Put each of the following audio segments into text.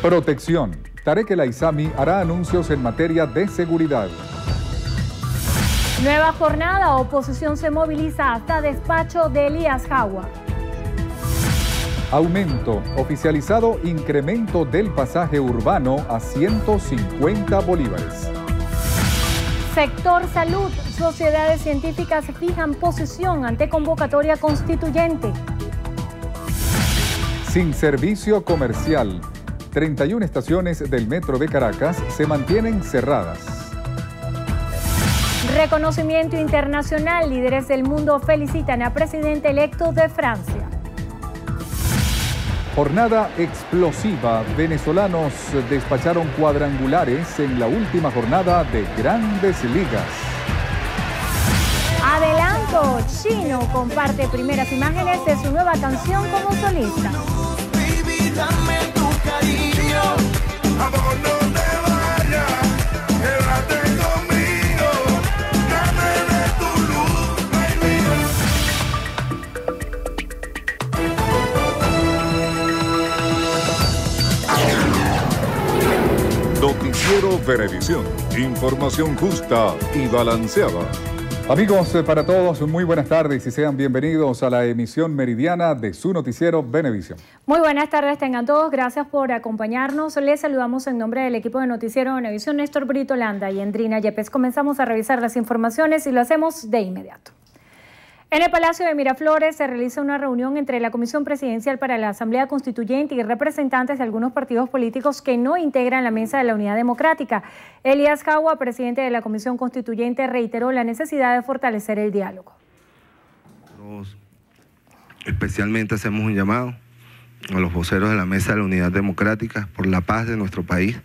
Protección. Tarek El Aizami hará anuncios en materia de seguridad. Nueva jornada, oposición se moviliza hasta despacho de Elías Jagua. Aumento. Oficializado incremento del pasaje urbano a 150 bolívares. Sector salud. Sociedades científicas fijan posición ante convocatoria constituyente. Sin servicio comercial. 31 estaciones del metro de Caracas se mantienen cerradas. Reconocimiento internacional. Líderes del mundo felicitan a presidente electo de Francia. Jornada explosiva. Venezolanos despacharon cuadrangulares en la última jornada de Grandes Ligas. Adelanto. Chino comparte primeras imágenes de su nueva canción como solista. Baby, dame tu cariño, amor, no te vayas, quédate conmigo, dame de tu luz, baby. Noticiero Venevisión. Información justa y balanceada. Amigos, para todos, muy buenas tardes y sean bienvenidos a la emisión meridiana de su noticiero Venevisión. Muy buenas tardes tengan todos, gracias por acompañarnos. Les saludamos en nombre del equipo de Noticiero Venevisión, Néstor Brito Landa y Endrina Yepes. Comenzamos a revisar las informaciones y lo hacemos de inmediato. En el Palacio de Miraflores se realiza una reunión entre la Comisión Presidencial para la Asamblea Constituyente y representantes de algunos partidos políticos que no integran la Mesa de la Unidad Democrática. Elías Jagua, presidente de la Comisión Constituyente, reiteró la necesidad de fortalecer el diálogo. Especialmente hacemos un llamado a los voceros de la Mesa de la Unidad Democrática por la paz de nuestro país,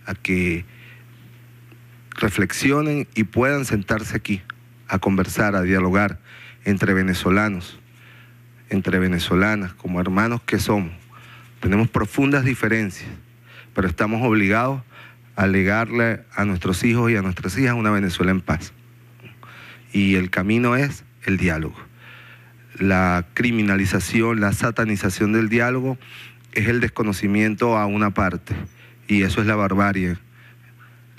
a que reflexionen y puedan sentarse aquí a conversar, a dialogar entre venezolanos, entre venezolanas, como hermanos que somos. Tenemos profundas diferencias, pero estamos obligados a legarle a nuestros hijos y a nuestras hijas una Venezuela en paz. Y el camino es el diálogo. La criminalización, la satanización del diálogo es el desconocimiento a una parte, y eso es la barbarie.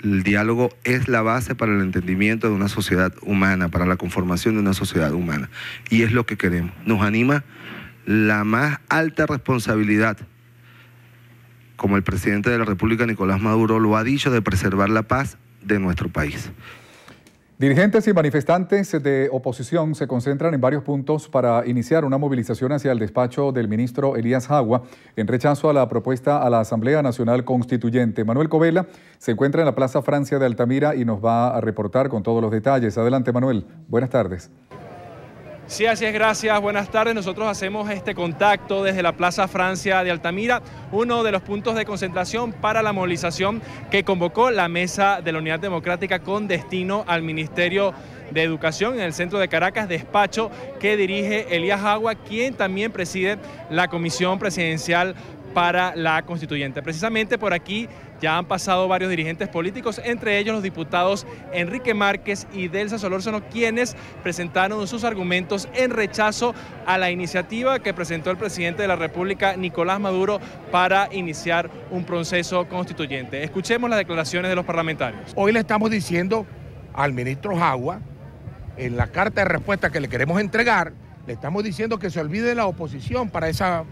El diálogo es la base para el entendimiento de una sociedad humana, para la conformación de una sociedad humana. Y es lo que queremos. Nos anima la más alta responsabilidad, como el presidente de la República, Nicolás Maduro, lo ha dicho, de preservar la paz de nuestro país. Dirigentes y manifestantes de oposición se concentran en varios puntos para iniciar una movilización hacia el despacho del ministro Elías Jagua en rechazo a la propuesta a la Asamblea Nacional Constituyente. Manuel Covela se encuentra en la Plaza Francia de Altamira y nos va a reportar con todos los detalles. Adelante, Manuel. Buenas tardes. Sí, así es, gracias. Buenas tardes. Nosotros hacemos este contacto desde la Plaza Francia de Altamira, uno de los puntos de concentración para la movilización que convocó la Mesa de la Unidad Democrática con destino al Ministerio de Educación en el centro de Caracas, despacho que dirige Elías Jagua, quien también preside la Comisión Presidencial para la Constituyente. Precisamente por aquí ya han pasado varios dirigentes políticos, entre ellos los diputados Enrique Márquez y Delsa Solórzano, quienes presentaron sus argumentos en rechazo a la iniciativa que presentó el presidente de la República, Nicolás Maduro, para iniciar un proceso constituyente. Escuchemos las declaraciones de los parlamentarios. Hoy le estamos diciendo al ministro Jagua, en la carta de respuesta que le queremos entregar, le estamos diciendo que se olvide de la oposición para esa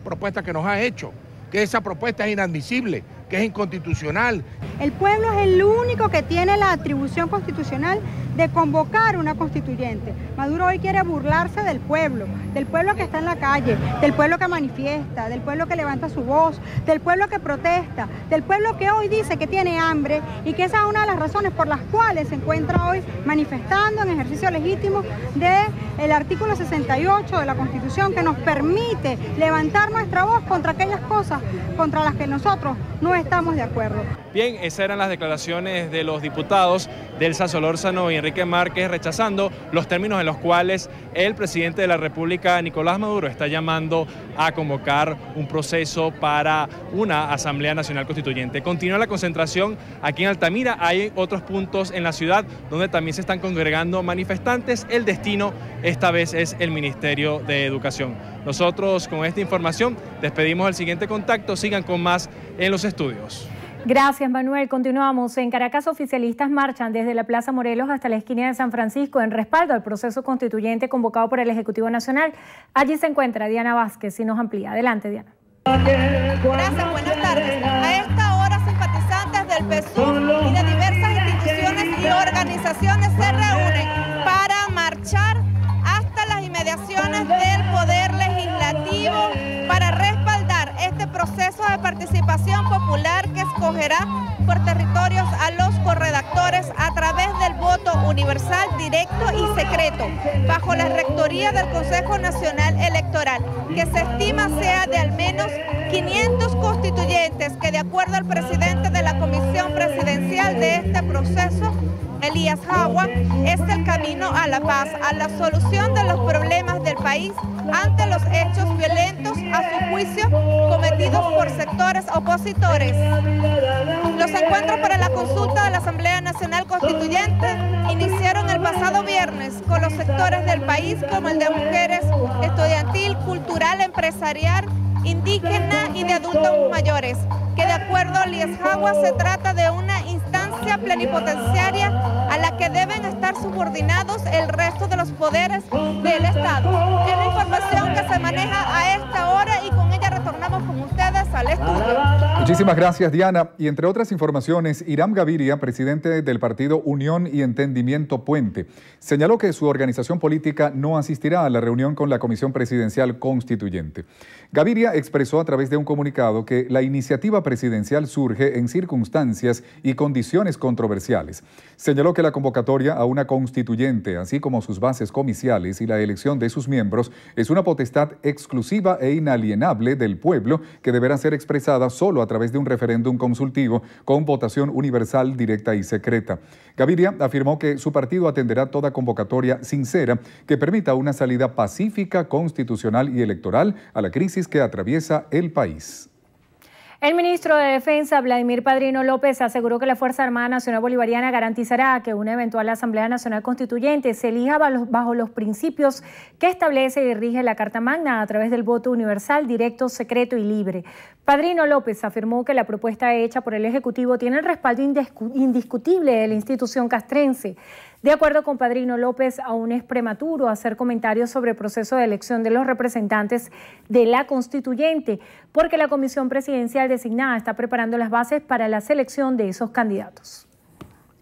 propuesta que nos ha hecho, que esa propuesta es inadmisible, que es inconstitucional. El pueblo es el único que tiene la atribución constitucional de convocar una constituyente. Maduro hoy quiere burlarse del pueblo que está en la calle, del pueblo que manifiesta, del pueblo que levanta su voz, del pueblo que protesta, del pueblo que hoy dice que tiene hambre y que esa es una de las razones por las cuales se encuentra hoy manifestando en ejercicio legítimo del artículo 68 de la Constitución, que nos permite levantar nuestra voz contra aquellas cosas contra las que nosotros no estamos de acuerdo. Bien, esas eran las declaraciones de los diputados Delsa Solórzano y Enrique Márquez rechazando los términos en los cuales el presidente de la República, Nicolás Maduro, está llamando a convocar un proceso para una Asamblea Nacional Constituyente. Continúa la concentración aquí en Altamira. Hay otros puntos en la ciudad donde también se están congregando manifestantes. El destino esta vez es el Ministerio de Educación. Nosotros con esta información despedimos el siguiente contacto. Sigan con más en los estudios. Gracias, Manuel. Continuamos. En Caracas, oficialistas marchan desde la Plaza Morelos hasta la esquina de San Francisco en respaldo al proceso constituyente convocado por el Ejecutivo Nacional. Allí se encuentra Diana Vázquez y nos amplía. Adelante, Diana. Gracias, buenas tardes. A esta hora, simpatizantes del PSUV y de diversas instituciones y organizaciones se reúnen para marchar hasta las inmediaciones del Poder Legislativo para respaldar este proceso de participación popular que escogerá por territorios a los corredactores a través del voto universal, directo y secreto, bajo la rectoría del Consejo Nacional Electoral, que se estima sea de al menos 500 constituyentes, que de acuerdo al presidente de la Comisión Presidencial de este proceso, Elías Jagua, es el camino a la paz, a la solución de los problemas del país ante los hechos violentos, a su juicio, cometidos por sectores opositores. Los encuentros para la consulta de la Asamblea Nacional Constituyente iniciaron el pasado viernes con los sectores del país como el de mujeres, estudiantil, cultural, empresarial, indígena y de adultos mayores, que de acuerdo a Elías Jagua se trata de una instancia plenipotenciaria a la que deben estar subordinados el resto de los poderes del Estado. Es la información que se maneja a esta hora y con ella retornamos con ustedes al estudio. Muchísimas gracias, Diana. Y entre otras informaciones, Hiram Gaviria, presidente del partido Unión y Entendimiento Puente, señaló que su organización política no asistirá a la reunión con la Comisión Presidencial Constituyente. Gaviria expresó a través de un comunicado que la iniciativa presidencial surge en circunstancias y condiciones controversiales. Señaló que la convocatoria a una constituyente, así como sus bases comiciales y la elección de sus miembros, es una potestad exclusiva e inalienable del pueblo que deberá ser expresada solo a través de un referéndum consultivo con votación universal, directa y secreta. Gaviria afirmó que su partido atenderá toda convocatoria sincera que permita una salida pacífica, constitucional y electoral a la crisis que atraviesa el país. El ministro de Defensa, Vladimir Padrino López, aseguró que la Fuerza Armada Nacional Bolivariana garantizará que una eventual Asamblea Nacional Constituyente se elija bajo los principios que establece y rige la Carta Magna a través del voto universal, directo, secreto y libre. Padrino López afirmó que la propuesta hecha por el Ejecutivo tiene el respaldo indiscutible de la institución castrense. De acuerdo con Padrino López, aún es prematuro hacer comentarios sobre el proceso de elección de los representantes de la constituyente, porque la comisión presidencial designada está preparando las bases para la selección de esos candidatos.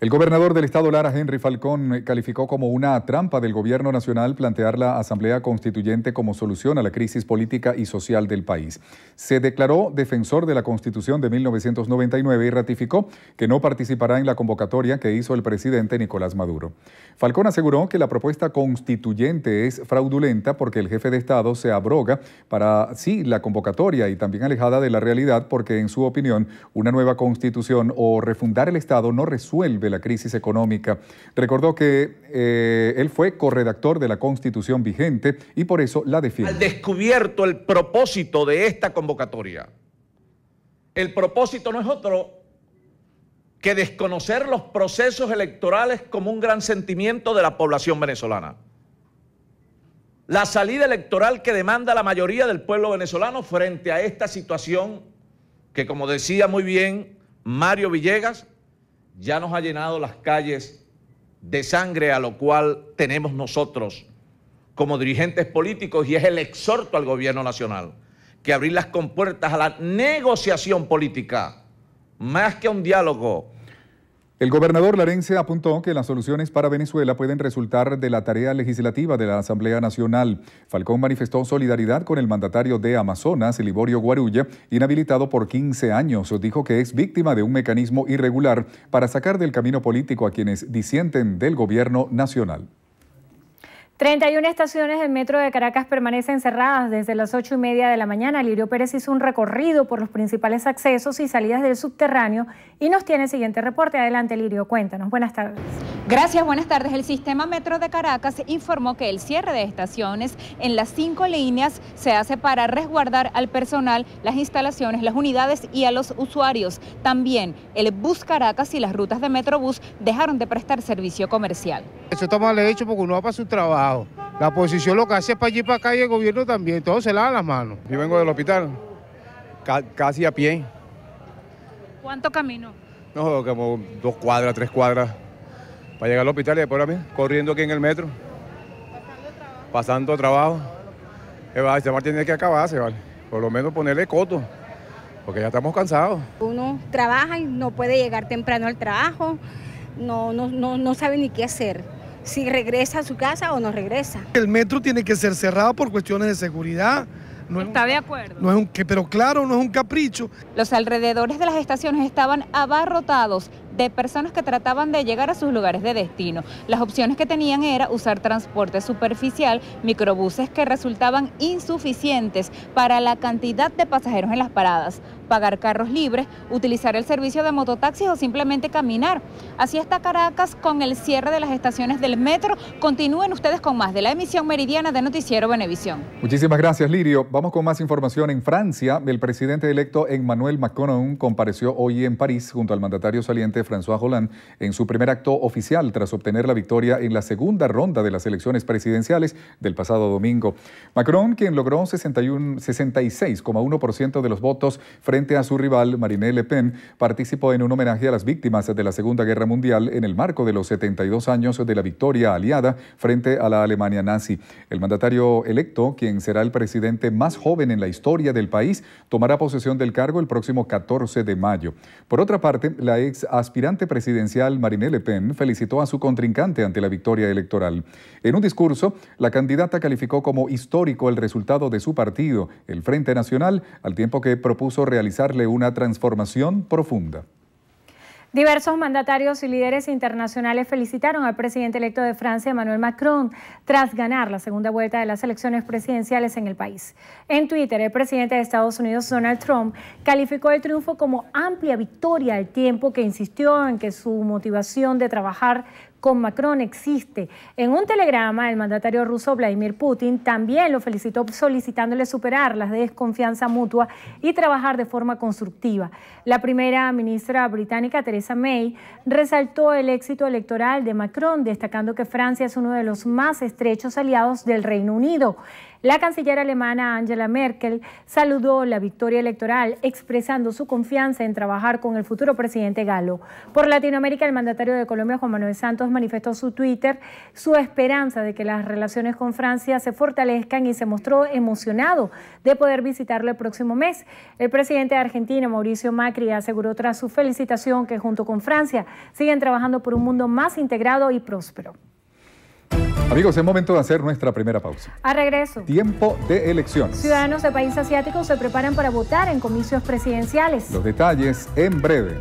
El gobernador del estado Lara, Henry Falcón, calificó como una trampa del gobierno nacional plantear la Asamblea Constituyente como solución a la crisis política y social del país. Se declaró defensor de la Constitución de 1999 y ratificó que no participará en la convocatoria que hizo el presidente Nicolás Maduro. Falcón aseguró que la propuesta constituyente es fraudulenta porque el jefe de Estado se abroga para sí la convocatoria y también alejada de la realidad porque, en su opinión, una nueva constitución o refundar el Estado no resuelve la crisis económica. Recordó que él fue corredactor de la Constitución vigente y por eso la defiende. Al descubierto el propósito de esta convocatoria. El propósito no es otro que desconocer los procesos electorales como un gran sentimiento de la población venezolana. La salida electoral que demanda la mayoría del pueblo venezolano frente a esta situación que, como decía muy bien Mario Villegas, ya nos ha llenado las calles de sangre, a lo cual tenemos nosotros como dirigentes políticos, y es el exhorto al gobierno nacional que abrir las compuertas a la negociación política, más que a un diálogo. El gobernador larense apuntó que las soluciones para Venezuela pueden resultar de la tarea legislativa de la Asamblea Nacional. Falcón manifestó solidaridad con el mandatario de Amazonas, Liborio Guarulla, inhabilitado por 15 años. Dijo que es víctima de un mecanismo irregular para sacar del camino político a quienes disienten del gobierno nacional. 31 estaciones del metro de Caracas permanecen cerradas desde las 8:30 de la mañana. Lirio Pérez hizo un recorrido por los principales accesos y salidas del subterráneo y nos tiene el siguiente reporte. Adelante, Lirio, cuéntanos. Buenas tardes. Gracias, buenas tardes. El sistema Metro de Caracas informó que el cierre de estaciones en las 5 líneas se hace para resguardar al personal, las instalaciones, las unidades y a los usuarios. También el Bus Caracas y las rutas de Metrobús dejaron de prestar servicio comercial. Eso está mal hecho porque uno va para su trabajo. La oposición lo que hace es para allí y para acá y el gobierno también. Todo se lava las manos. Yo vengo del hospital, casi a pie. ¿Cuánto camino? No, como 2 cuadras, 3 cuadras. Para llegar al hospital y después a mí, corriendo aquí en el metro. Pasando trabajo. Este mar tiene que acabarse, ¿vale? Por lo menos ponerle coto, porque ya estamos cansados. Uno trabaja y no puede llegar temprano al trabajo, no sabe ni qué hacer, si regresa a su casa o no regresa. El metro tiene que ser cerrado por cuestiones de seguridad. ¿Está de acuerdo? Pero claro, no es un capricho. Los alrededores de las estaciones estaban abarrotados de personas que trataban de llegar a sus lugares de destino. Las opciones que tenían era usar transporte superficial, microbuses que resultaban insuficientes para la cantidad de pasajeros en las paradas, pagar carros libres, utilizar el servicio de mototaxis o simplemente caminar. Así está Caracas con el cierre de las estaciones del metro. Continúen ustedes con más de la emisión meridiana de Noticiero Venevisión. Muchísimas gracias, Lirio. Vamos con más información. En Francia, el presidente electo Emmanuel Macron compareció hoy en París junto al mandatario saliente François Hollande en su primer acto oficial tras obtener la victoria en la segunda ronda de las elecciones presidenciales del pasado domingo. Macron, quien logró 66,1% de los votos frente a su rival Marine Le Pen, participó en un homenaje a las víctimas de la Segunda Guerra Mundial en el marco de los 72 años de la victoria aliada frente a la Alemania nazi. El mandatario electo, quien será el presidente más joven en la historia del país, tomará posesión del cargo el próximo 14 de mayo. Por otra parte, la ex aspirante presidencial Marine Le Pen felicitó a su contrincante ante la victoria electoral. En un discurso, la candidata calificó como histórico el resultado de su partido, el Frente Nacional, al tiempo que propuso realizarle una transformación profunda. Diversos mandatarios y líderes internacionales felicitaron al presidente electo de Francia, Emmanuel Macron, tras ganar la segunda vuelta de las elecciones presidenciales en el país. En Twitter, el presidente de Estados Unidos, Donald Trump, calificó el triunfo como amplia victoria, al tiempo que insistió en que su motivación de trabajar con Macron existe. En un telegrama, el mandatario ruso Vladimir Putin también lo felicitó solicitándole superar la desconfianza mutua y trabajar de forma constructiva. La primera ministra británica, Theresa May, resaltó el éxito electoral de Macron, destacando que Francia es uno de los más estrechos aliados del Reino Unido. La canciller alemana Angela Merkel saludó la victoria electoral, expresando su confianza en trabajar con el futuro presidente galo. Por Latinoamérica, el mandatario de Colombia, Juan Manuel Santos, manifestó en su Twitter su esperanza de que las relaciones con Francia se fortalezcan y se mostró emocionado de poder visitarlo el próximo mes. El presidente de Argentina, Mauricio Macri, aseguró tras su felicitación que junto con Francia siguen trabajando por un mundo más integrado y próspero. Amigos, es momento de hacer nuestra primera pausa. A regreso. Tiempo de elecciones. Ciudadanos de países asiáticos se preparan para votar en comicios presidenciales. Los detalles en breve.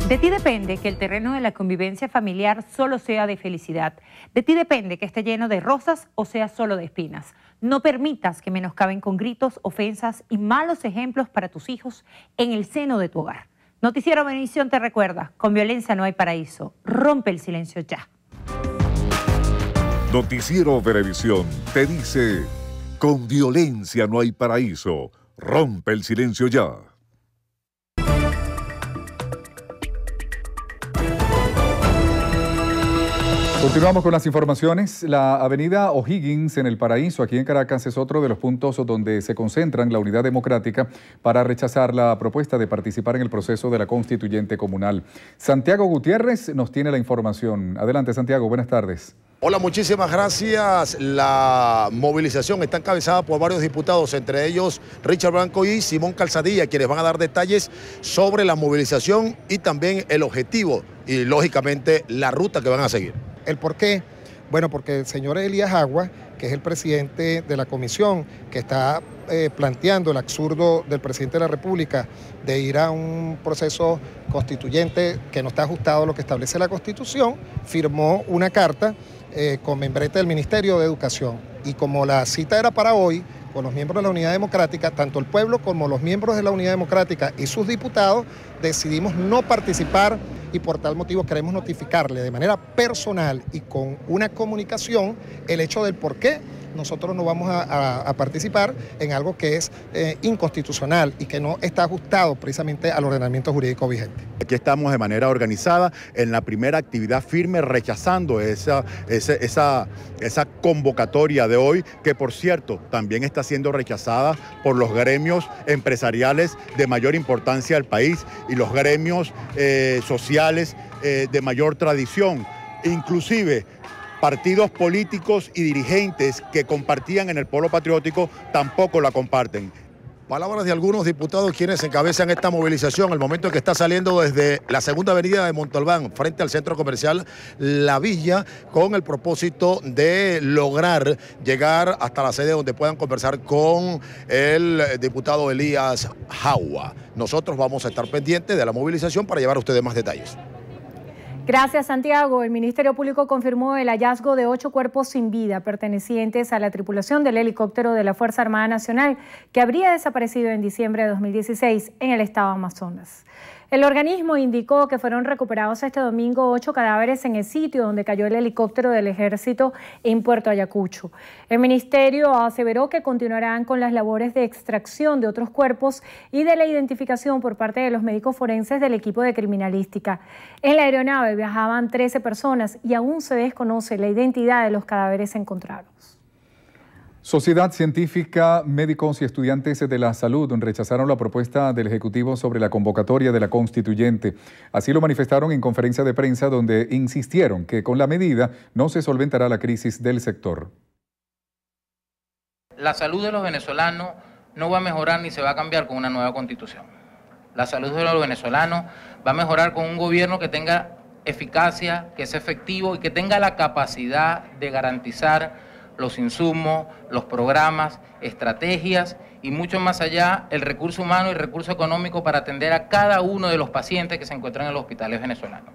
De ti depende que el terreno de la convivencia familiar solo sea de felicidad. De ti depende que esté lleno de rosas o sea solo de espinas. No permitas que menoscaben con gritos, ofensas y malos ejemplos para tus hijos en el seno de tu hogar. Noticiero Venevisión te recuerda, con violencia no hay paraíso. Rompe el silencio ya. Noticiero Venevisión te dice, con violencia no hay paraíso. Rompe el silencio ya. Continuamos con las informaciones. La avenida O'Higgins en El Paraíso, aquí en Caracas, es otro de los puntos donde se concentran la Unidad Democrática para rechazar la propuesta de participar en el proceso de la constituyente comunal. Santiago Gutiérrez nos tiene la información. Adelante, Santiago, buenas tardes. Hola, muchísimas gracias. La movilización está encabezada por varios diputados, entre ellos Richard Blanco y Simón Calzadilla, quienes van a dar detalles sobre la movilización y también el objetivo y, lógicamente, la ruta que van a seguir. ¿El por qué? Bueno, porque el señor Elías Agua que es el presidente de la comisión, que está planteando el absurdo del presidente de la República de ir a un proceso constituyente que no está ajustado a lo que establece la Constitución, firmó una carta con membrete del Ministerio de Educación. Y como la cita era para hoy, con los miembros de la Unidad Democrática, tanto el pueblo como los miembros de la Unidad Democrática y sus diputados decidimos no participar y por tal motivo queremos notificarle de manera personal y con una comunicación el hecho del por qué nosotros no vamos a participar en algo que es inconstitucional y que no está ajustado precisamente al ordenamiento jurídico vigente. Aquí estamos de manera organizada en la primera actividad firme rechazando esa convocatoria de hoy, que por cierto también está siendo rechazada por los gremios empresariales de mayor importancia del país y los gremios sociales de mayor tradición, inclusive partidos políticos y dirigentes que compartían en el polo patriótico tampoco la comparten. Palabras de algunos diputados quienes encabezan esta movilización, el momento en que está saliendo desde la segunda avenida de Montalbán, frente al centro comercial La Villa, con el propósito de lograr llegar hasta la sede donde puedan conversar con el diputado Elías Jagua. Nosotros vamos a estar pendientes de la movilización para llevar a ustedes más detalles. Gracias, Santiago. El Ministerio Público confirmó el hallazgo de 8 cuerpos sin vida pertenecientes a la tripulación del helicóptero de la Fuerza Armada Nacional que habría desaparecido en diciembre de 2016 en el estado Amazonas. El organismo indicó que fueron recuperados este domingo 8 cadáveres en el sitio donde cayó el helicóptero del Ejército en Puerto Ayacucho. El ministerio aseveró que continuarán con las labores de extracción de otros cuerpos y de la identificación por parte de los médicos forenses del equipo de criminalística. En la aeronave viajaban 13 personas y aún se desconoce la identidad de los cadáveres encontrados. Sociedad científica, médicos y estudiantes de la salud rechazaron la propuesta del Ejecutivo sobre la convocatoria de la Constituyente. Así lo manifestaron en conferencia de prensa donde insistieron que con la medida no se solventará la crisis del sector. La salud de los venezolanos no va a mejorar ni se va a cambiar con una nueva Constitución. La salud de los venezolanos va a mejorar con un gobierno que tenga eficacia, que sea efectivo y que tenga la capacidad de garantizar los insumos, los programas, estrategias y mucho más allá el recurso humano y el recurso económico para atender a cada uno de los pacientes que se encuentran en los hospitales venezolanos.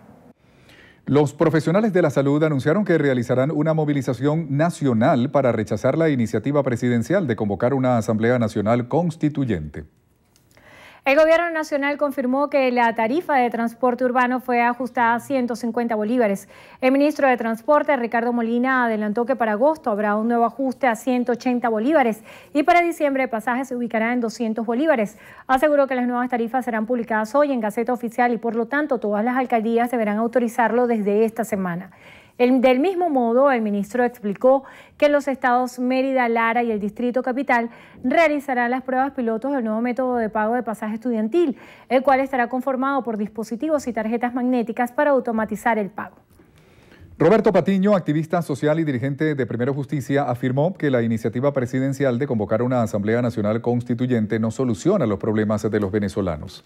Los profesionales de la salud anunciaron que realizarán una movilización nacional para rechazar la iniciativa presidencial de convocar una Asamblea Nacional Constituyente. El Gobierno Nacional confirmó que la tarifa de transporte urbano fue ajustada a 150 bolívares. El ministro de Transporte, Ricardo Molina, adelantó que para agosto habrá un nuevo ajuste a 180 bolívares y para diciembre el pasaje se ubicará en 200 bolívares. Aseguró que las nuevas tarifas serán publicadas hoy en Gaceta Oficial y por lo tanto todas las alcaldías deberán autorizarlo desde esta semana. Del mismo modo, el ministro explicó que los estados Mérida, Lara y el Distrito Capital realizarán las pruebas pilotos del nuevo método de pago de pasaje estudiantil, el cual estará conformado por dispositivos y tarjetas magnéticas para automatizar el pago. Roberto Patiño, activista social y dirigente de Primero Justicia, afirmó que la iniciativa presidencial de convocar una Asamblea Nacional Constituyente no soluciona los problemas de los venezolanos.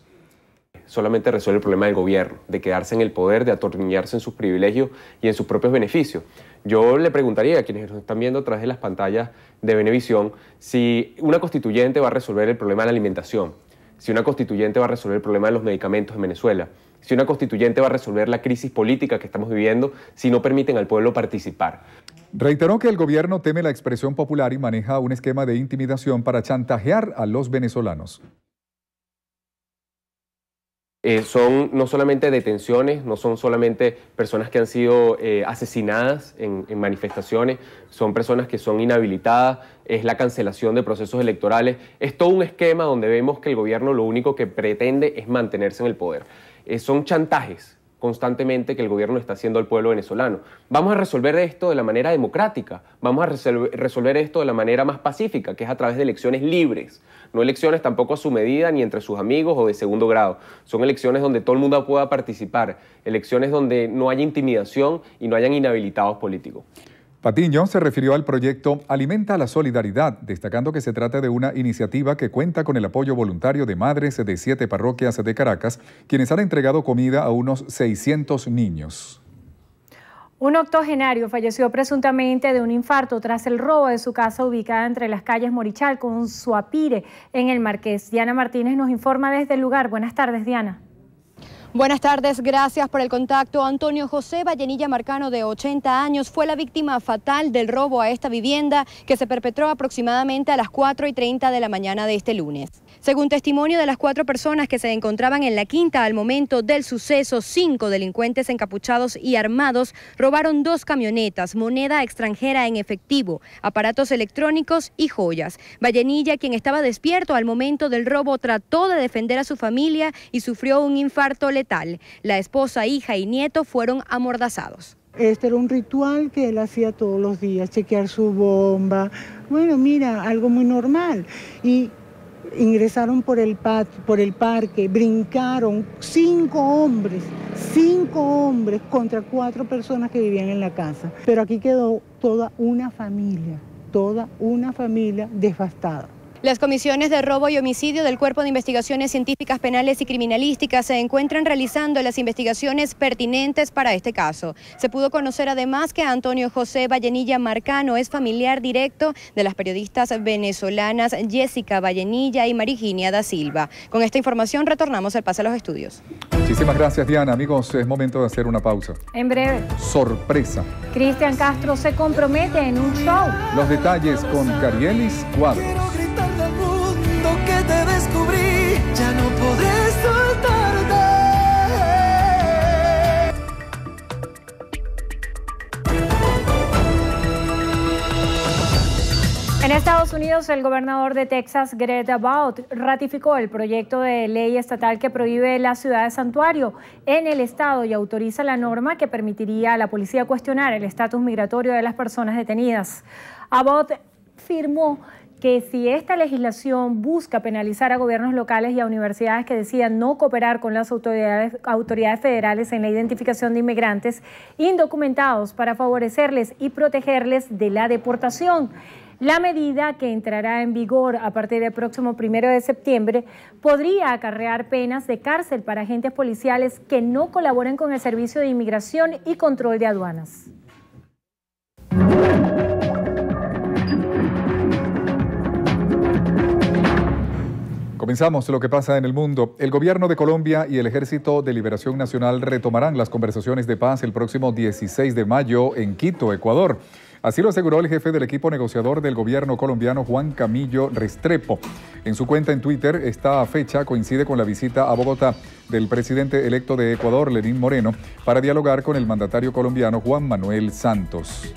Solamente resuelve el problema del gobierno, de quedarse en el poder, de atornillarse en sus privilegios y en sus propios beneficios. Yo le preguntaría a quienes nos están viendo a través de las pantallas de Venevisión si una constituyente va a resolver el problema de la alimentación, si una constituyente va a resolver el problema de los medicamentos en Venezuela, si una constituyente va a resolver la crisis política que estamos viviendo si no permiten al pueblo participar. Reiteró que el gobierno teme la expresión popular y maneja un esquema de intimidación para chantajear a los venezolanos. Son no solamente detenciones, no son solamente personas que han sido asesinadas en manifestaciones, son personas que son inhabilitadas, es la cancelación de procesos electorales. Es todo un esquema donde vemos que el gobierno lo único que pretende es mantenerse en el poder. Son chantajes constantemente que el gobierno está haciendo al pueblo venezolano. Vamos a resolver esto de la manera democrática, vamos a resolver esto de la manera más pacífica, que es a través de elecciones libres, no elecciones tampoco a su medida ni entre sus amigos o de segundo grado. Son elecciones donde todo el mundo pueda participar, elecciones donde no haya intimidación y no hayan inhabilitados políticos. Patiño se refirió al proyecto Alimenta la Solidaridad, destacando que se trata de una iniciativa que cuenta con el apoyo voluntario de madres de 7 parroquias de Caracas, quienes han entregado comida a unos 600 niños. Un octogenario falleció presuntamente de un infarto tras el robo de su casa ubicada entre las calles Morichal con Suapire en el Marqués. Diana Martínez nos informa desde el lugar. Buenas tardes, Diana. Buenas tardes, gracias por el contacto. Antonio José Vallenilla Marcano, de 80 años, fue la víctima fatal del robo a esta vivienda que se perpetró aproximadamente a las 4:30 de la mañana de este lunes. Según testimonio de las 4 personas que se encontraban en la quinta al momento del suceso, 5 delincuentes encapuchados y armados robaron 2 camionetas, moneda extranjera en efectivo, aparatos electrónicos y joyas. Vallenilla, quien estaba despierto al momento del robo, trató de defender a su familia y sufrió un infarto letal. La esposa, hija y nieto fueron amordazados. Este era un ritual que él hacía todos los días, chequear su bomba. Bueno, mira, algo muy normal. Y ingresaron por el parque, brincaron 5 hombres contra 4 personas que vivían en la casa. Pero aquí quedó toda una familia devastada. Las comisiones de robo y homicidio del Cuerpo de Investigaciones Científicas Penales y Criminalísticas se encuentran realizando las investigaciones pertinentes para este caso. Se pudo conocer además que Antonio José Vallenilla Marcano es familiar directo de las periodistas venezolanas Jessica Vallenilla y Mariginia da Silva. Con esta información retornamos al pase a los estudios. Muchísimas gracias, Diana. Amigos, es momento de hacer una pausa. En breve. Sorpresa. Cristian Castro se compromete en un show. Los detalles con Carielis Cuadros. Al mundo que te descubrí, ya no podré soltarte. En Estados Unidos, el gobernador de Texas, Greg Abbott, ratificó el proyecto de ley estatal que prohíbe la ciudad de santuario en el estado y autoriza la norma que permitiría a la policía cuestionar el estatus migratorio de las personas detenidas. Abbott afirmó que si esta legislación busca penalizar a gobiernos locales y a universidades que decidan no cooperar con las autoridades federales en la identificación de inmigrantes indocumentados para favorecerles y protegerles de la deportación, la medida, que entrará en vigor a partir del próximo 1 de septiembre, podría acarrear penas de cárcel para agentes policiales que no colaboren con el Servicio de Inmigración y Control de Aduanas. Comenzamos lo que pasa en el mundo. El gobierno de Colombia y el Ejército de Liberación Nacional retomarán las conversaciones de paz el próximo 16 de mayo en Quito, Ecuador. Así lo aseguró el jefe del equipo negociador del gobierno colombiano, Juan Camilo Restrepo. En su cuenta en Twitter, esta fecha coincide con la visita a Bogotá del presidente electo de Ecuador, Lenín Moreno, para dialogar con el mandatario colombiano Juan Manuel Santos.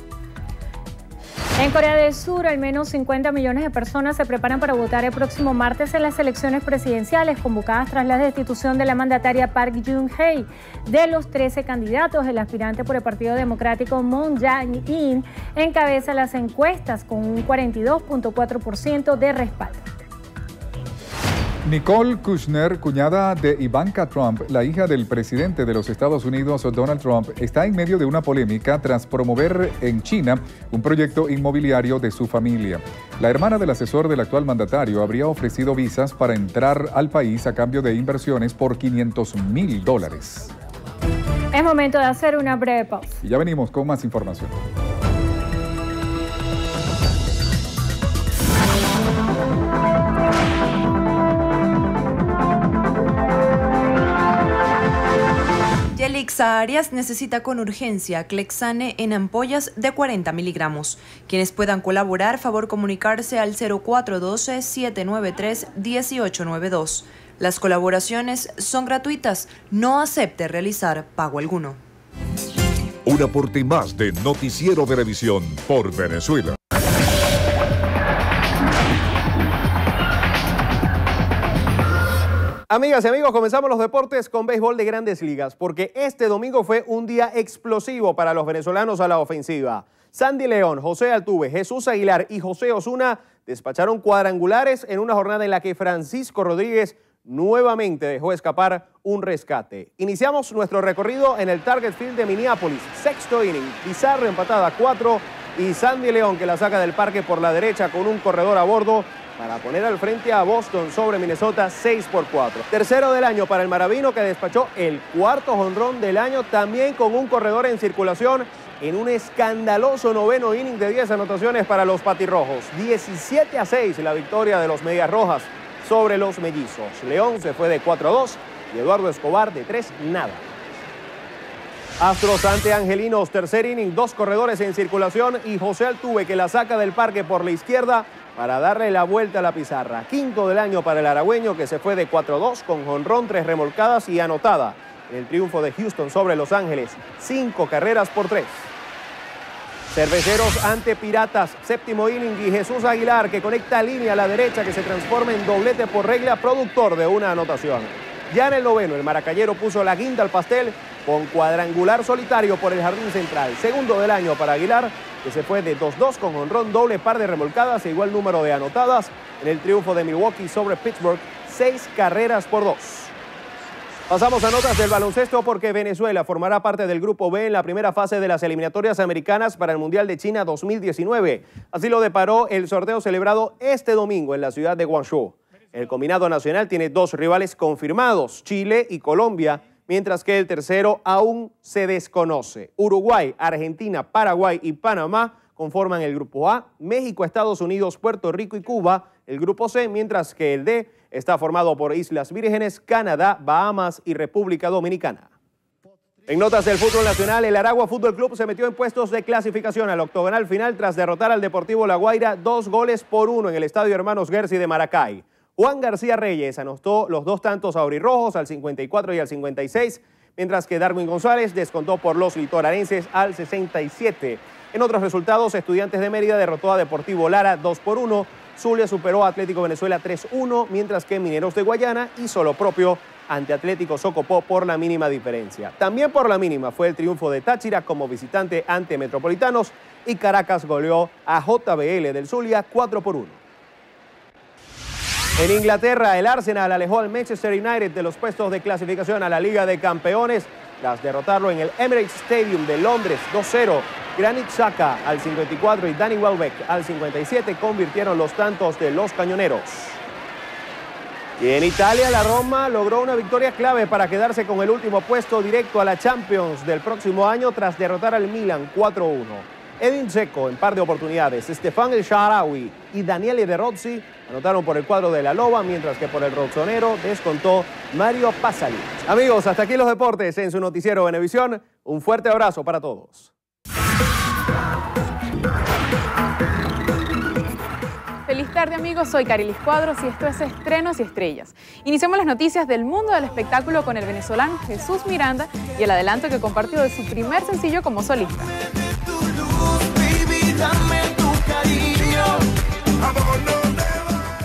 En Corea del Sur, al menos 50 millones de personas se preparan para votar el próximo martes en las elecciones presidenciales convocadas tras la destitución de la mandataria Park Geun-hye. De los 13 candidatos, el aspirante por el Partido Democrático Moon Jae-in encabeza las encuestas con un 42.4% de respaldo. Nicole Kushner, cuñada de Ivanka Trump, la hija del presidente de los Estados Unidos, Donald Trump, está en medio de una polémica tras promover en China un proyecto inmobiliario de su familia. La hermana del asesor del actual mandatario habría ofrecido visas para entrar al país a cambio de inversiones por $500,000. Es momento de hacer una breve pausa. Y ya venimos con más información. Yelixa Arias necesita con urgencia Clexane en ampollas de 40 miligramos. Quienes puedan colaborar, favor comunicarse al 0412-793-1892. Las colaboraciones son gratuitas. No acepte realizar pago alguno. Un aporte más de Noticiero Venevisión por Venezuela. Amigas y amigos, comenzamos los deportes con béisbol de Grandes Ligas, porque este domingo fue un día explosivo para los venezolanos a la ofensiva. Sandy León, José Altuve, Jesús Aguilar y José Osuna despacharon cuadrangulares en una jornada en la que Francisco Rodríguez nuevamente dejó escapar un rescate. Iniciamos nuestro recorrido en el Target Field de Minneapolis, sexto inning, Pizarro empatada a 4 y Sandy León, que la saca del parque por la derecha con un corredor a bordo, para poner al frente a Boston sobre Minnesota 6-4. Tercero del año para el maravino, que despachó el cuarto jonrón del año, también con un corredor en circulación en un escandaloso noveno inning de 10 anotaciones para los patirrojos. 17-6 la victoria de los Medias Rojas sobre los Mellizos. León se fue de 4-2 y Eduardo Escobar de 3-0. Astros ante Angelinos, tercer inning, 2 corredores en circulación y José Altuve que la saca del parque por la izquierda para darle la vuelta a la pizarra. Quinto del año para el aragüeño que se fue de 4-2 con jonrón, 3 remolcadas y anotada en el triunfo de Houston sobre Los Ángeles, 5 carreras por 3. Cerveceros ante Piratas, séptimo inning y Jesús Aguilar que conecta línea a la derecha que se transforma en doblete por regla, productor de una anotación. Ya en el noveno, el maracayero puso la guinda al pastel con cuadrangular solitario por el jardín central. Segundo del año para Aguilar, que se fue de 2-2 con jonrón, doble par de remolcadas e igual número de anotadas en el triunfo de Milwaukee sobre Pittsburgh, 6 carreras por 2. Pasamos a notas del baloncesto porque Venezuela formará parte del Grupo B en la primera fase de las eliminatorias americanas para el Mundial de China 2019. Así lo deparó el sorteo celebrado este domingo en la ciudad de Guangzhou. El combinado nacional tiene 2 rivales confirmados, Chile y Colombia, mientras que el tercero aún se desconoce. Uruguay, Argentina, Paraguay y Panamá conforman el Grupo A, México, Estados Unidos, Puerto Rico y Cuba el Grupo C, mientras que el D está formado por Islas Vírgenes, Canadá, Bahamas y República Dominicana. En notas del fútbol nacional, el Aragua Fútbol Club se metió en puestos de clasificación al octogonal final tras derrotar al Deportivo La Guaira 2-1 en el Estadio Hermanos Gersi de Maracay. Juan García Reyes anotó los 2 tantos aurirrojos al 54 y al 56, mientras que Darwin González descontó por los litorarenses al 67. En otros resultados, Estudiantes de Mérida derrotó a Deportivo Lara 2-1, Zulia superó a Atlético Venezuela 3-1, mientras que Mineros de Guayana hizo lo propio ante Atlético Socopó por la mínima diferencia. También por la mínima fue el triunfo de Táchira como visitante ante Metropolitanos y Caracas goleó a JBL del Zulia 4-1. En Inglaterra, el Arsenal alejó al Manchester United de los puestos de clasificación a la Liga de Campeones tras derrotarlo en el Emirates Stadium de Londres 2-0. Granit Xhaka al 54 y Danny Welbeck al 57 convirtieron los tantos de los cañoneros. Y en Italia, la Roma logró una victoria clave para quedarse con el último puesto directo a la Champions del próximo año tras derrotar al Milan 4-1. Edin Dzeko en par de oportunidades, Stefan El Shaarawy y Daniele De Rossi anotaron por el cuadro de la Loba, mientras que por el rossonero descontó Mario Pasalic. Amigos, hasta aquí los deportes en su noticiero Venevisión. Un fuerte abrazo para todos. Feliz tarde amigos, soy Carilis Cuadros y esto es Estrenos y Estrellas. Iniciamos las noticias del mundo del espectáculo con el venezolano Jesús Miranda y el adelanto que compartió de su primer sencillo como solista.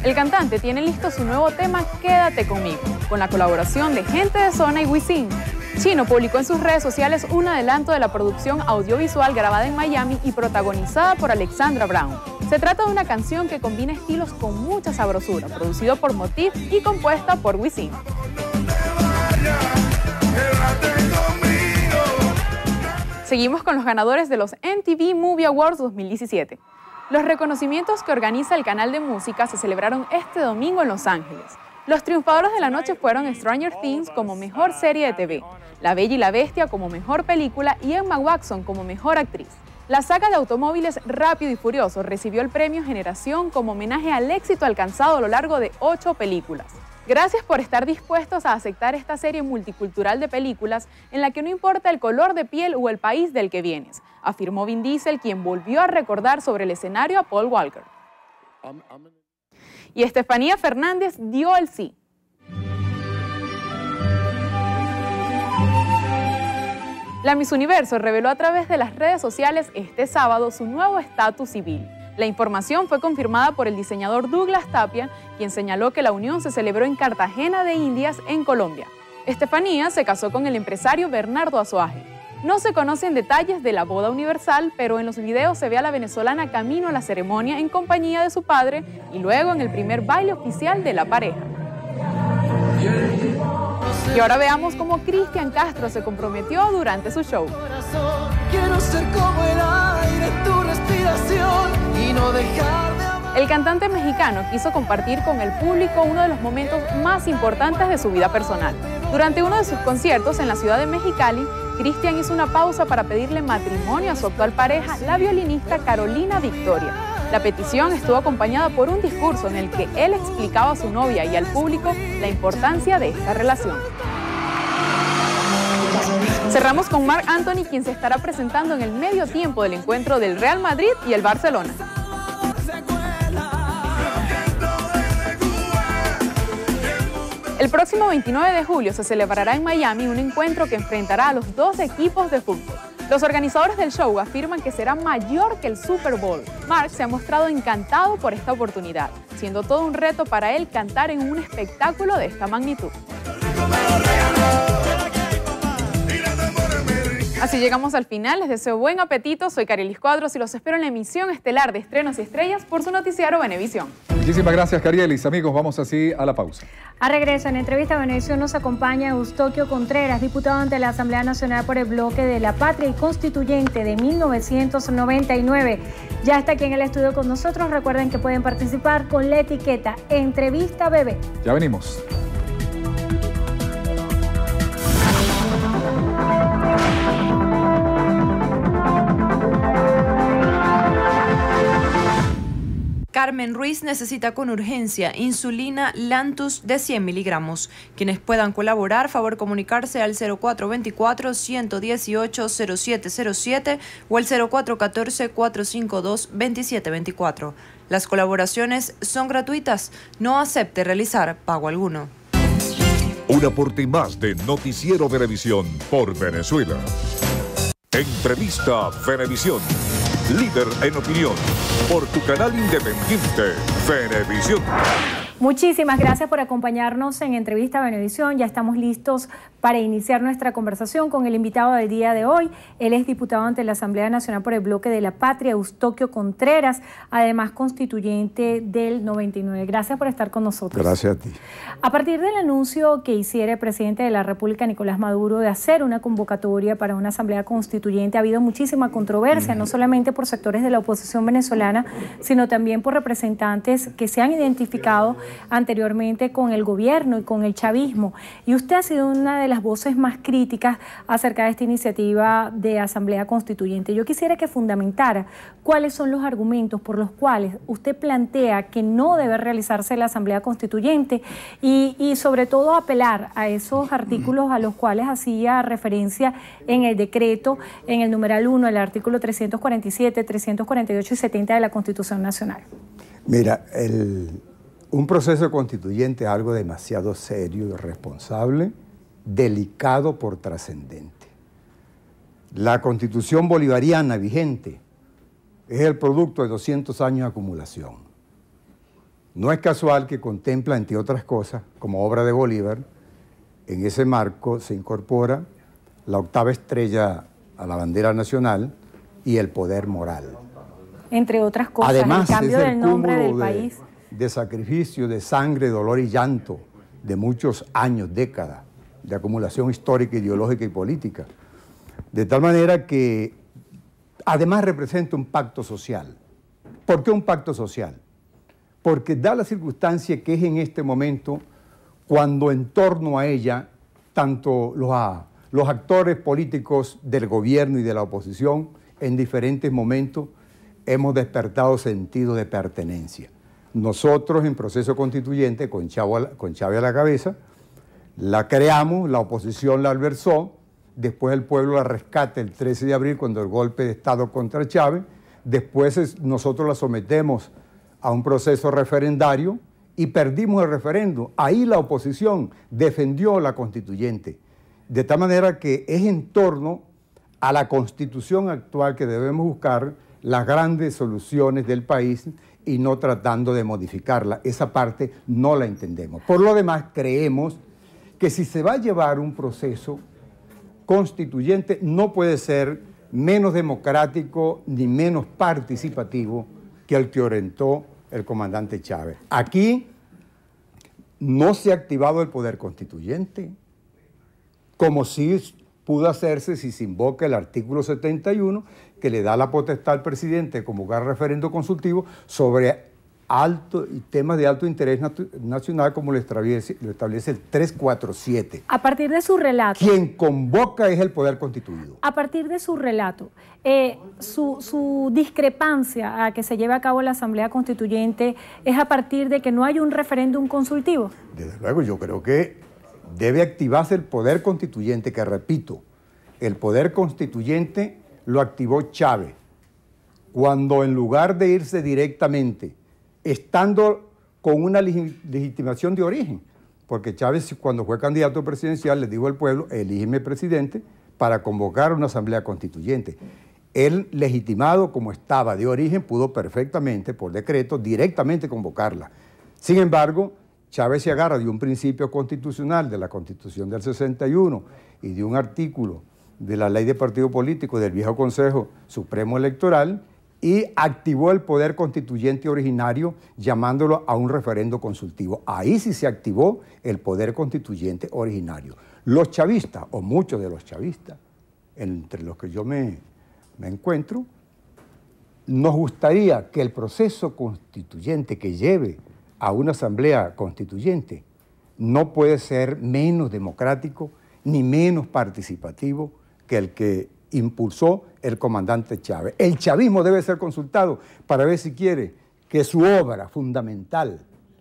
El cantante tiene listo su nuevo tema Quédate Conmigo, con la colaboración de Gente de Zona y Wisin. Chino publicó en sus redes sociales un adelanto de la producción audiovisual grabada en Miami y protagonizada por Alexandra Brown. Se trata de una canción que combina estilos con mucha sabrosura, producido por Motif y compuesta por Wisin. Seguimos con los ganadores de los MTV Movie Awards 2017. Los reconocimientos que organiza el canal de música se celebraron este domingo en Los Ángeles. Los triunfadores de la noche fueron Stranger Things como mejor serie de TV, La Bella y la Bestia como mejor película y Emma Watson como mejor actriz. La saga de automóviles Rápido y Furioso recibió el premio Generación como homenaje al éxito alcanzado a lo largo de 8 películas. Gracias por estar dispuestos a aceptar esta serie multicultural de películas en la que no importa el color de piel o el país del que vienes, afirmó Vin Diesel, quien volvió a recordar sobre el escenario a Paul Walker. Y Estefanía Fernández dio el sí. La Miss Universo reveló a través de las redes sociales este sábado su nuevo estatus civil. La información fue confirmada por el diseñador Douglas Tapia, quien señaló que la unión se celebró en Cartagena de Indias, en Colombia. Estefanía se casó con el empresario Bernardo Azoaje. No se conocen detalles de la boda universal, pero en los videos se ve a la venezolana camino a la ceremonia en compañía de su padre y luego en el primer baile oficial de la pareja. Y ahora veamos cómo Cristian Castro se comprometió durante su show. Quiero ser como el aire, tu respiración y no dejar de amar. El cantante mexicano quiso compartir con el público uno de los momentos más importantes de su vida personal. Durante uno de sus conciertos en la ciudad de Mexicali, Cristian hizo una pausa para pedirle matrimonio a su actual pareja, la violinista Carolina Victoria. La petición estuvo acompañada por un discurso en el que él explicaba a su novia y al público la importancia de esta relación. Cerramos con Marc Anthony, quien se estará presentando en el medio tiempo del encuentro del Real Madrid y el Barcelona. El próximo 29 de julio se celebrará en Miami un encuentro que enfrentará a los dos equipos de fútbol. Los organizadores del show afirman que será mayor que el Super Bowl. Marc se ha mostrado encantado por esta oportunidad, siendo todo un reto para él cantar en un espectáculo de esta magnitud. Así llegamos al final, les deseo buen apetito, soy Carilis Cuadros y los espero en la emisión estelar de Estrenos y Estrellas por su noticiero Venevisión. Muchísimas gracias, Carielis. Amigos, vamos así a la pausa. A regreso, en entrevista a Venevisión nos acompaña Eustoquio Contreras, diputado ante la Asamblea Nacional por el Bloque de la Patria y Constituyente de 1999. Ya está aquí en el estudio con nosotros. Recuerden que pueden participar con la etiqueta Entrevista Bebé. Ya venimos. Carmen Ruiz necesita con urgencia insulina Lantus de 100 miligramos. Quienes puedan colaborar, favor comunicarse al 0424-118-0707 o al 0414-452-2724. Las colaboraciones son gratuitas. No acepte realizar pago alguno. Un aporte más de Noticiero Venevisión por Venezuela. Entrevista Venevisión. Líder en opinión, por tu canal independiente, Venevisión. Muchísimas gracias por acompañarnos en Entrevista Venevisión. Ya estamos listos para iniciar nuestra conversación con el invitado del día de hoy. Él es diputado ante la Asamblea Nacional por el Bloque de la Patria, Eustoquio Contreras, además constituyente del 99. Gracias por estar con nosotros. Gracias a ti. A partir del anuncio que hiciera el presidente de la República, Nicolás Maduro, de hacer una convocatoria para una Asamblea Constituyente, ha habido muchísima controversia, no solamente por sectores de la oposición venezolana, sino también por representantes que se han identificado anteriormente con el gobierno y con el chavismo. Y usted ha sido una de las voces más críticas acerca de esta iniciativa de Asamblea Constituyente. Yo quisiera que fundamentara cuáles son los argumentos por los cuales usted plantea que no debe realizarse la Asamblea Constituyente y sobre todo apelar a esos artículos a los cuales hacía referencia en el decreto, en el numeral 1, el artículo 347, 348 y 70 de la Constitución Nacional. Mira, un proceso constituyente es algo demasiado serio y responsable, delicado por trascendente. La Constitución bolivariana vigente es el producto de 200 años de acumulación. No es casual que contempla, entre otras cosas, como obra de Bolívar, en ese marco se incorpora la 8ª estrella a la bandera nacional y el poder moral. Entre otras cosas, además, el cambio del nombre del país. De sacrificio, de sangre, dolor y llanto, de muchos años, décadas, de acumulación histórica, ideológica y política. De tal manera que además representa un pacto social. ¿Por qué un pacto social? Porque da la circunstancia que es en este momento cuando en torno a ella, tanto los actores políticos del gobierno y de la oposición, en diferentes momentos, hemos despertado sentido de pertenencia. Nosotros en proceso constituyente, con Chávez a la cabeza, la creamos, la oposición la alberzó, después el pueblo la rescata el 13 de abril cuando el golpe de Estado contra Chávez, después nosotros la sometemos a un proceso referendario y perdimos el referendo. Ahí la oposición defendió la constituyente. De tal manera que es en torno a la constitución actual que debemos buscar las grandes soluciones del país y no tratando de modificarla. Esa parte no la entendemos. Por lo demás, creemos que si se va a llevar un proceso constituyente, no puede ser menos democrático ni menos participativo que el que orientó el comandante Chávez. Aquí no se ha activado el poder constituyente, como sí pudo hacerse si se invoca el artículo 71, que le da la potestad al presidente de convocar referendo consultivo sobre temas de alto interés nacional como lo establece el 347. A partir de su relato. Quien convoca es el poder constituido. A partir de su relato, su discrepancia a que se lleve a cabo la Asamblea Constituyente es a partir de que no hay un referéndum consultivo. Desde luego, yo creo que debe activarse el poder constituyente, que repito, el poder constituyente lo activó Chávez, cuando en lugar de irse directamente, estando con una legitimación de origen, porque Chávez cuando fue candidato presidencial le dijo al pueblo, elígeme presidente para convocar una asamblea constituyente. Él, legitimado como estaba de origen, pudo perfectamente, por decreto, directamente convocarla. Sin embargo, Chávez se agarra de un principio constitucional de la Constitución del 61 y de un artículo de la Ley de Partido Político del viejo Consejo Supremo Electoral y activó el poder constituyente originario llamándolo a un referendo consultivo. Ahí sí se activó el poder constituyente originario. Los chavistas, o muchos de los chavistas, entre los que yo me encuentro, nos gustaría que el proceso constituyente que lleve a una asamblea constituyente no puede ser menos democrático ni menos participativo que el que impulsó el comandante Chávez. El chavismo debe ser consultado para ver si quiere que su obra fundamental,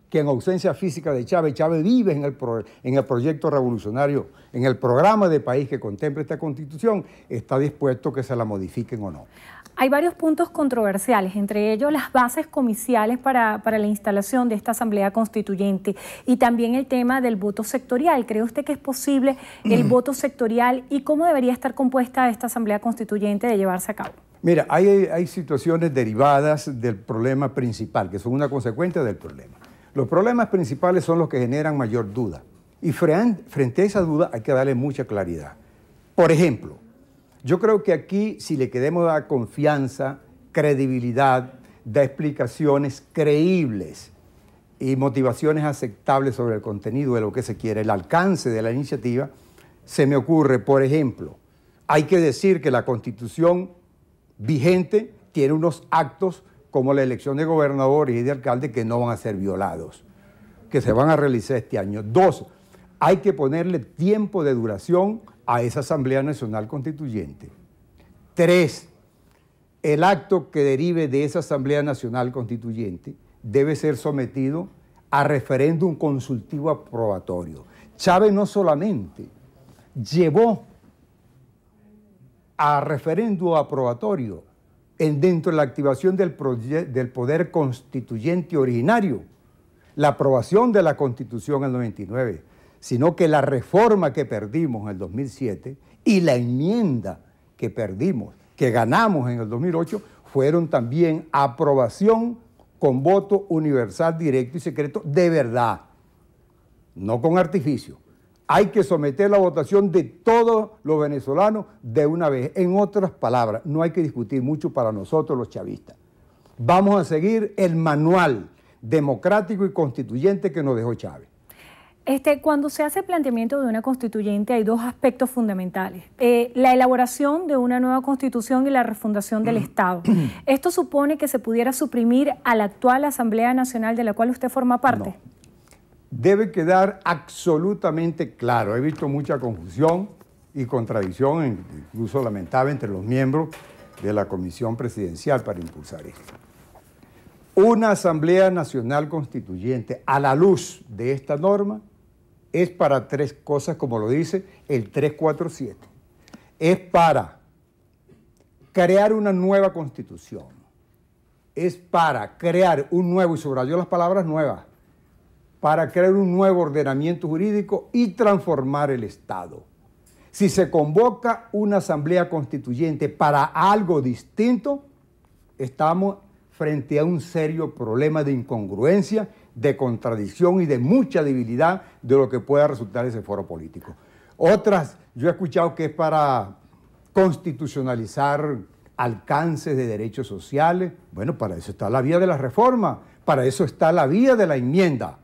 que en ausencia física de Chávez vive en el proyecto revolucionario, en el programa de país que contempla esta Constitución, está dispuesto que se la modifiquen o no. Hay varios puntos controversiales, entre ellos las bases comiciales para la instalación de esta Asamblea Constituyente y también el tema del voto sectorial. ¿Cree usted que es posible el voto sectorial y cómo debería estar compuesta esta Asamblea Constituyente de llevarse a cabo? Mira, hay situaciones derivadas del problema principal, que son una consecuencia del problema. Los problemas principales son los que generan mayor duda y frente a esa duda hay que darle mucha claridad. Por ejemplo, yo creo que aquí, si le queremos dar confianza, credibilidad, da explicaciones creíbles y motivaciones aceptables sobre el contenido de lo que se quiere, el alcance de la iniciativa, se me ocurre, por ejemplo, hay que decir que la Constitución vigente tiene unos actos como la elección de gobernadores y de alcaldes que no van a ser violados, que se van a realizar este año. 2, hay que ponerle tiempo de duración a esa Asamblea Nacional Constituyente. 3, el acto que derive de esa Asamblea Nacional Constituyente debe ser sometido a referéndum consultivo aprobatorio. Chávez no solamente llevó a referéndum aprobatorio dentro de la activación del poder constituyente originario, la aprobación de la Constitución en el 99, sino que la reforma que perdimos en el 2007 y la enmienda que perdimos, que ganamos en el 2008, fueron también aprobación con voto universal, directo y secreto de verdad, no con artificio. Hay que someter la votación de todos los venezolanos de una vez. En otras palabras, no hay que discutir mucho para nosotros los chavistas. Vamos a seguir el manual democrático y constituyente que nos dejó Chávez. Cuando se hace el planteamiento de una constituyente hay dos aspectos fundamentales. La elaboración de una nueva constitución y la refundación del Estado. ¿Esto supone que se pudiera suprimir a la actual Asamblea Nacional de la cual usted forma parte? No. Debe quedar absolutamente claro. He visto mucha confusión y contradicción, incluso lamentable, entre los miembros de la Comisión Presidencial para impulsar esto. Una Asamblea Nacional Constituyente, a la luz de esta norma, es para 3 cosas, como lo dice el 347. Es para crear una nueva Constitución. Es para crear un nuevo, y subrayó las palabras nuevas, para crear un nuevo ordenamiento jurídico y transformar el Estado. Si se convoca una Asamblea Constituyente para algo distinto, estamos frente a un serio problema de incongruencia, de contradicción y de mucha debilidad de lo que pueda resultar ese foro político. Otras, yo he escuchado que es para constitucionalizar alcances de derechos sociales. Bueno, para eso está la vía de la reforma, para eso está la vía de la enmienda.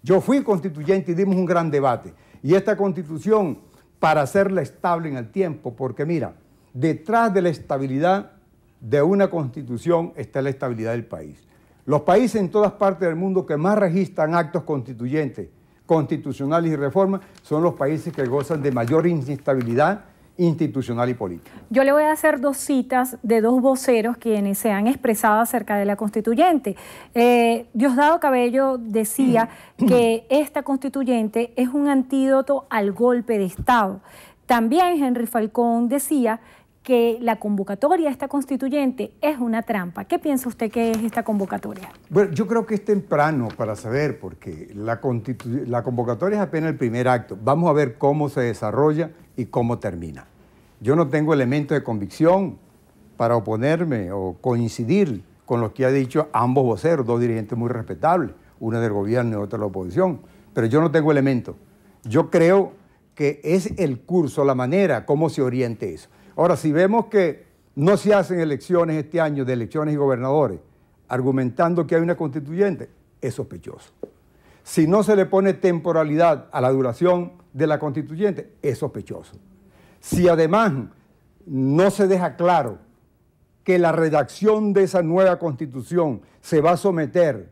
Yo fui constituyente y dimos un gran debate. Y esta Constitución, para hacerla estable en el tiempo, porque mira, detrás de la estabilidad de una Constitución está la estabilidad del país. Los países en todas partes del mundo que más registran actos constituyentes, constitucionales y reformas son los países que gozan de mayor inestabilidad institucional y política. Yo le voy a hacer dos citas de dos voceros quienes se han expresado acerca de la constituyente. Diosdado Cabello decía que esta constituyente es un antídoto al golpe de Estado. También Henry Falcón decía que la convocatoria a esta constituyente es una trampa. ¿Qué piensa usted que es esta convocatoria? Bueno, yo creo que es temprano para saber, porque la convocatoria es apenas el primer acto. Vamos a ver cómo se desarrolla y cómo termina. Yo no tengo elementos de convicción para oponerme o coincidir con lo que ha dicho ambos voceros, dos dirigentes muy respetables, uno del gobierno y otro de la oposición, pero yo no tengo elementos. Yo creo que es el curso, la manera, cómo se oriente eso. Ahora, si vemos que no se hacen elecciones este año, de elecciones y gobernadores, argumentando que hay una constituyente, es sospechoso. Si no se le pone temporalidad a la duración de la constituyente, es sospechoso. Si además no se deja claro que la redacción de esa nueva constitución se va a someter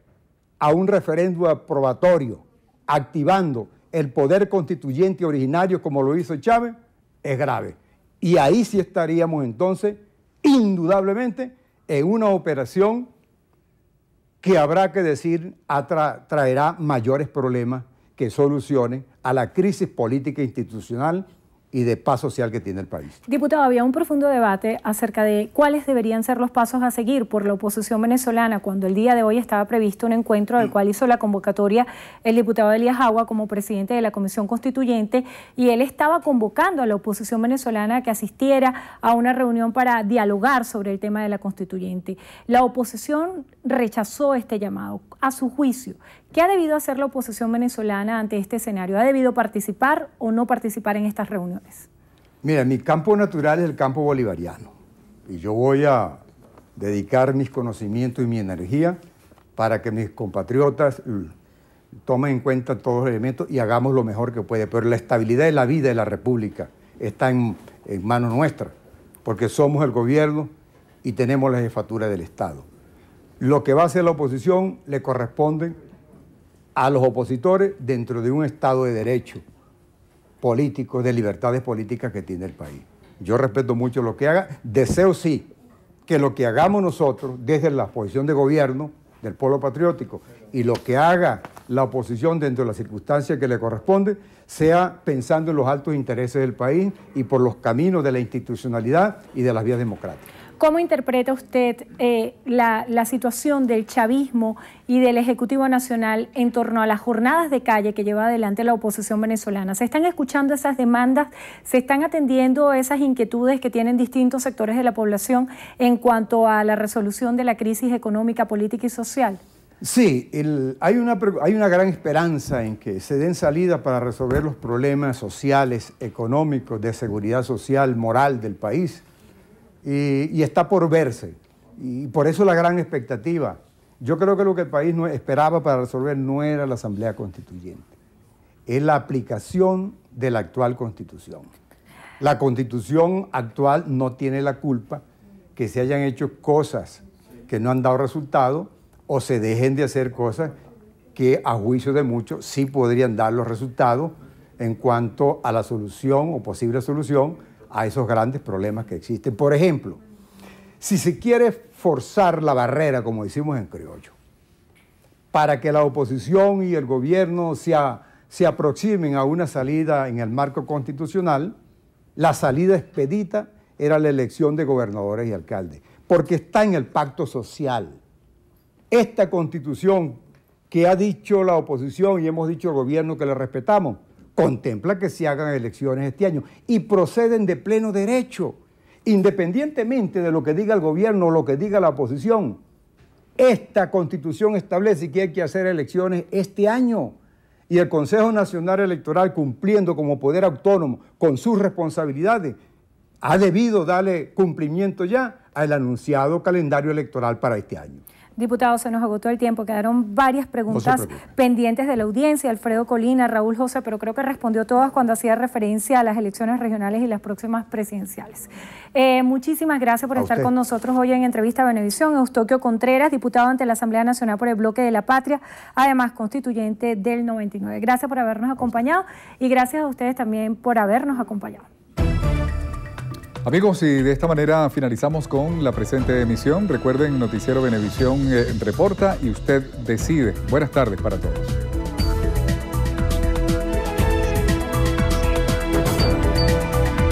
a un referéndum aprobatorio, activando el poder constituyente originario como lo hizo Chávez, es grave. Y ahí sí estaríamos entonces, indudablemente, en una operación que habrá que decir traerá mayores problemas que soluciones a la crisis política e institucional y de paz social que tiene el país. Diputado, había un profundo debate acerca de cuáles deberían ser los pasos a seguir por la oposición venezolana cuando el día de hoy estaba previsto un encuentro del cual hizo la convocatoria el diputado Elías Jagua como presidente de la Comisión Constituyente, y él estaba convocando a la oposición venezolana a que asistiera a una reunión para dialogar sobre el tema de la constituyente. La oposición rechazó este llamado. A su juicio, ¿qué ha debido hacer la oposición venezolana ante este escenario? ¿Ha debido participar o no participar en estas reuniones? Mira, mi campo natural es el campo bolivariano y yo voy a dedicar mis conocimientos y mi energía para que mis compatriotas tomen en cuenta todos los elementos y hagamos lo mejor que puede. Pero la estabilidad de la vida de la República está en manos nuestras, porque somos el gobierno y tenemos la jefatura del Estado. Lo que va a hacer la oposición le corresponde a los opositores dentro de un Estado de derecho político, de libertades políticas que tiene el país. Yo respeto mucho lo que haga. Deseo sí que lo que hagamos nosotros desde la posición de gobierno del pueblo patriótico y lo que haga la oposición dentro de las circunstancias que le corresponde sea pensando en los altos intereses del país y por los caminos de la institucionalidad y de las vías democráticas. ¿Cómo interpreta usted la situación del chavismo y del Ejecutivo Nacional en torno a las jornadas de calle que lleva adelante la oposición venezolana? ¿Se están escuchando esas demandas? ¿Se están atendiendo esas inquietudes que tienen distintos sectores de la población en cuanto a la resolución de la crisis económica, política y social? Sí, hay una gran esperanza en que se den salidas para resolver los problemas sociales, económicos, de seguridad social, moral del país. Y está por verse, y por eso la gran expectativa. Yo creo que lo que el país no esperaba para resolver no era la Asamblea Constituyente, es la aplicación de la actual Constitución. La Constitución actual no tiene la culpa que se hayan hecho cosas que no han dado resultado o se dejen de hacer cosas que a juicio de muchos sí podrían dar los resultados en cuanto a la solución o posible solución a esos grandes problemas que existen. Por ejemplo, si se quiere forzar la barrera, como decimos en criollo, para que la oposición y el gobierno se aproximen a una salida en el marco constitucional, la salida expedita era la elección de gobernadores y alcaldes, porque está en el pacto social. Esta constitución que ha dicho la oposición y hemos dicho al gobierno que le respetamos, contempla que se hagan elecciones este año y proceden de pleno derecho, independientemente de lo que diga el gobierno o lo que diga la oposición. Esta Constitución establece que hay que hacer elecciones este año y el Consejo Nacional Electoral, cumpliendo como poder autónomo con sus responsabilidades, ha debido darle cumplimiento ya al anunciado calendario electoral para este año. Diputado, se nos agotó el tiempo, quedaron varias preguntas pendientes de la audiencia, Alfredo Colina, Raúl José, pero creo que respondió todas cuando hacía referencia a las elecciones regionales y las próximas presidenciales. Muchísimas gracias por estar con nosotros hoy en Entrevista a Venevisión. Eustoquio Contreras, diputado ante la Asamblea Nacional por el Bloque de la Patria, además constituyente del 99. Gracias por habernos acompañado y gracias a ustedes también por habernos acompañado. Amigos, y de esta manera finalizamos con la presente emisión. Recuerden, Noticiero Venevisión reporta y usted decide. Buenas tardes para todos.